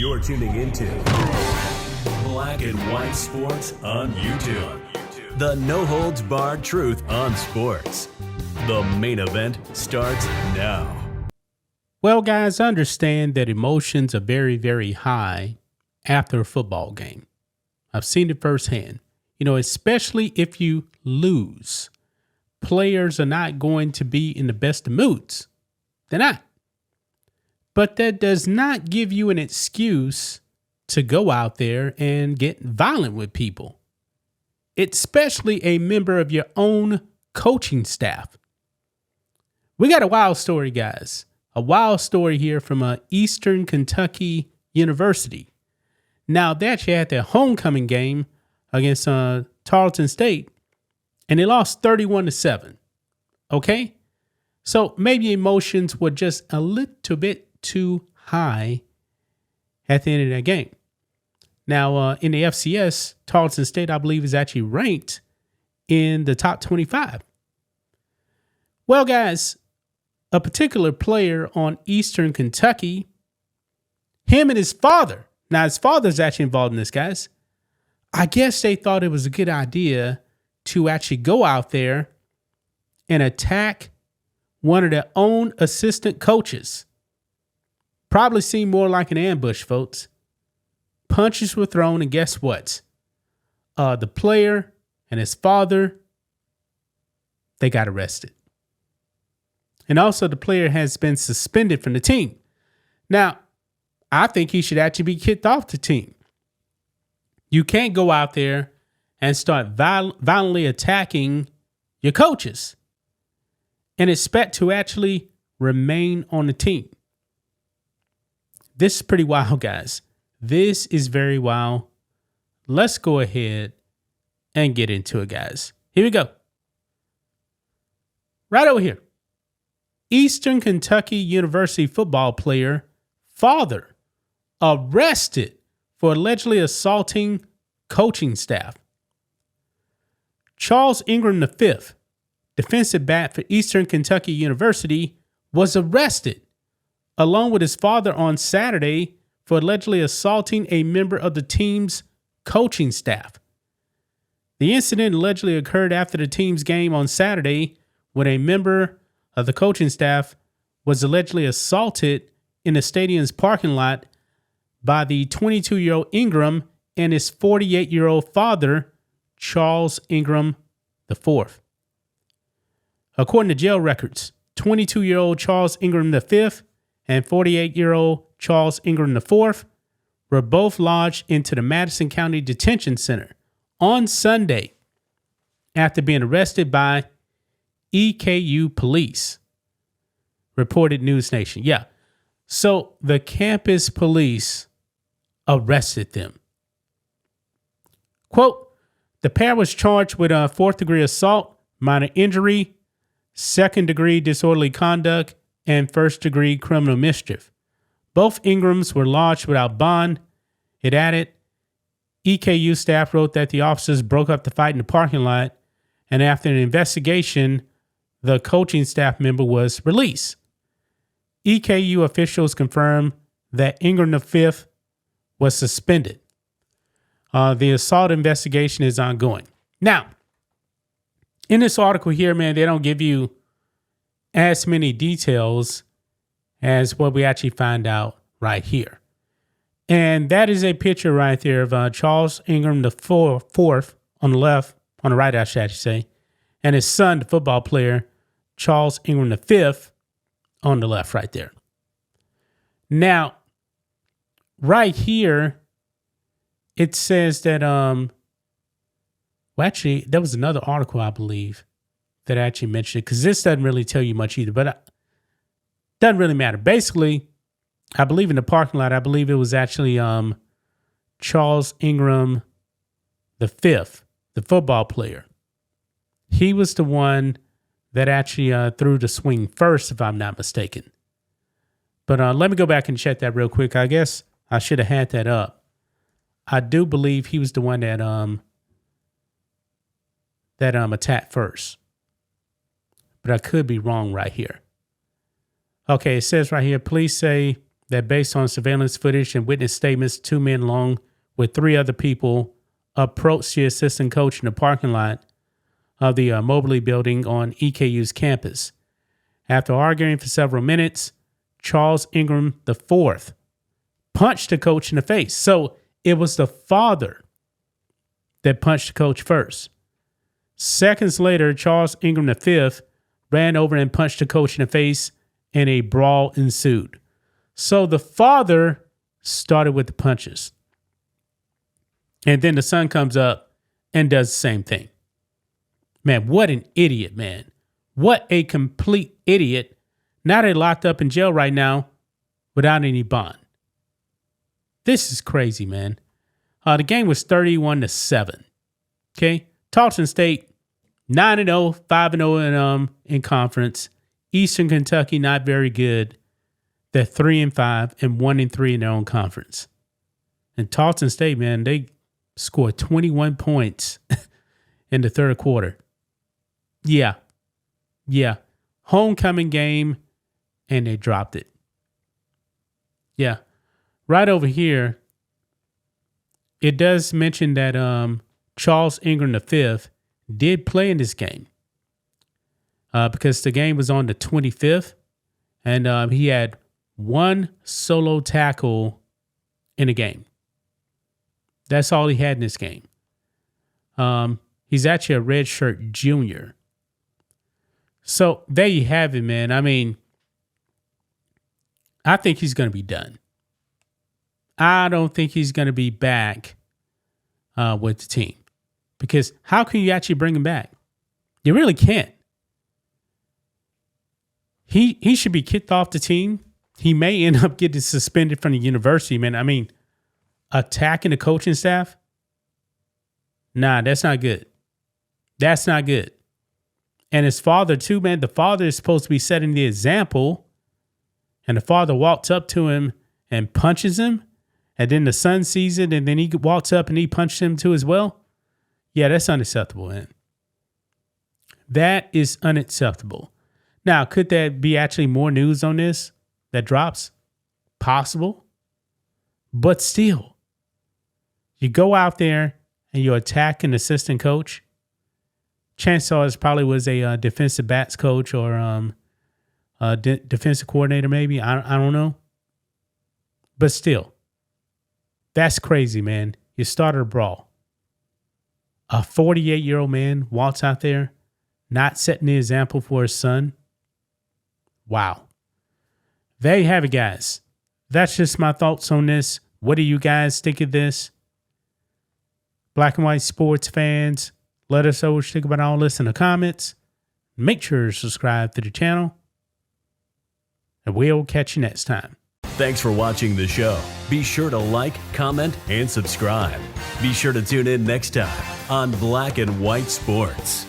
You're tuning into Black and White Sports on YouTube. The no-holds-barred truth on sports. The main event starts now. Well, guys, understand that emotions are very, very high after a football game. I've seen it firsthand. Especially if you lose. Players are not going to be in the best of moods. They're not. But that does not give you an excuse to go out there and get violent with people, especially a member of your own coaching staff. We got a wild story, guys. A wild story here from Eastern Kentucky University. Now, they actually had their homecoming game against Tarleton State, and they lost 31-7. Okay? So maybe emotions were just a little bit too high at the end of that game. Now, in the FCS, Tarleton State, I believe, is actually ranked in the top 25. Well, guys, a particular player on Eastern Kentucky, him and his father. Now, his father's actually involved in this, guys. I guess they thought it was a good idea to actually go out there and attack one of their own assistant coaches. Probably seemed more like an ambush, folks. Punches were thrown, and guess what? The player and his father, they got arrested. And also the player has been suspended from the team. Now, I think he should actually be kicked off the team. You can't go out there and start violently attacking your coaches and expect to actually remain on the team. This is pretty wild, guys. This is very wild. Let's go ahead and get into it, guys. Here we go. Right over here. Eastern Kentucky University football player, father, arrested for allegedly assaulting coaching staff. Charles Ingram V, defensive back for Eastern Kentucky University, was arrested along with his father on Saturday for allegedly assaulting a member of the team's coaching staff. The incident allegedly occurred after the team's game on Saturday when a member of the coaching staff was allegedly assaulted in the stadium's parking lot by the 22-year-old Ingram and his 48-year-old father, Charles Ingram IV. According to jail records, 22-year-old Charles Ingram V and 48-year-old Charles Ingram IV were both lodged into the Madison County Detention Center on Sunday after being arrested by EKU police, reported News Nation. Yeah, so the campus police arrested them. Quote, the pair was charged with a fourth-degree assault, minor injury, second-degree disorderly conduct, and first-degree criminal mischief. Both Ingrams were lodged without bond. It added, EKU staff wrote that the officers broke up the fight in the parking lot, and after an investigation, the coaching staff member was released. EKU officials confirmed that Ingram V was suspended. The assault investigation is ongoing. Now, in this article here, man, they don't give you as many details as what we actually find out right here. And that is a picture right there of Charles Ingram the fourth on the left, on the right, I should say, and his son, the football player, Charles Ingram V, on the left right there. Now, right here, it says that, well, actually, there was another article, I believe, that actually mentioned it, because this doesn't really tell you much either, but it doesn't really matter. Basically, I believe in the parking lot, I believe it was actually Charles Ingram V, the football player. He was the one that actually threw the swing first, if I'm not mistaken. But let me go back and check that real quick. I guess I should have had that up. I do believe he was the one that attacked first. But I could be wrong right here. Okay, it says right here, police say that based on surveillance footage and witness statements, 2 men along with 3 other people approached the assistant coach in the parking lot of the Mobley building on EKU's campus. After arguing for several minutes, Charles Ingram IV punched the coach in the face. So it was the father that punched the coach first. Seconds later, Charles Ingram V ran over and punched the coach in the face, and a brawl ensued. So the father started with the punches. And then the son comes up and does the same thing. Man, what an idiot, man. What a complete idiot. Now they're locked up in jail right now without any bond. This is crazy, man. The game was 31-7. Okay. Tarleton State, 9-0, 5-0 in conference. Eastern Kentucky, not very good. They're 3-5 and 1-3 in their own conference. And Tarleton State, man, they scored 21 points in the third quarter. Yeah. Homecoming game, and they dropped it. Yeah. Right over here, it does mention that Charles Ingram V did play in this game because the game was on the 25th, and he had 1 solo tackle in the game. That's all he had in this game. He's actually a redshirt junior. So there you have it, man. I mean, I think he's going to be done. I don't think he's going to be back with the team. Because how can you actually bring him back? You really can't. He should be kicked off the team. He may end up getting suspended from the university, man. I mean, attacking the coaching staff? Nah, that's not good. That's not good. And his father, too, man. The father is supposed to be setting the example. And the father walks up to him and punches him. And then the son sees it, and then he walks up and he punches him too as well. Yeah, that's unacceptable, man. That is unacceptable. Now, could there be actually more news on this that drops? Possible. But still, you go out there and you attack an assistant coach. Chances are it probably was a defensive backs coach or defensive coordinator maybe. I don't know. But still, that's crazy, man. You started a brawl. A 48-year-old man walks out there, not setting the example for his son. Wow. There you have it, guys. That's just my thoughts on this. What do you guys think of this? Black and white sports fans, let us know what you think about all this in the comments. Make sure to subscribe to the channel. And we'll catch you next time. Thanks for watching the show. Be sure to like, comment, and subscribe. Be sure to tune in next time on Black and White Sports.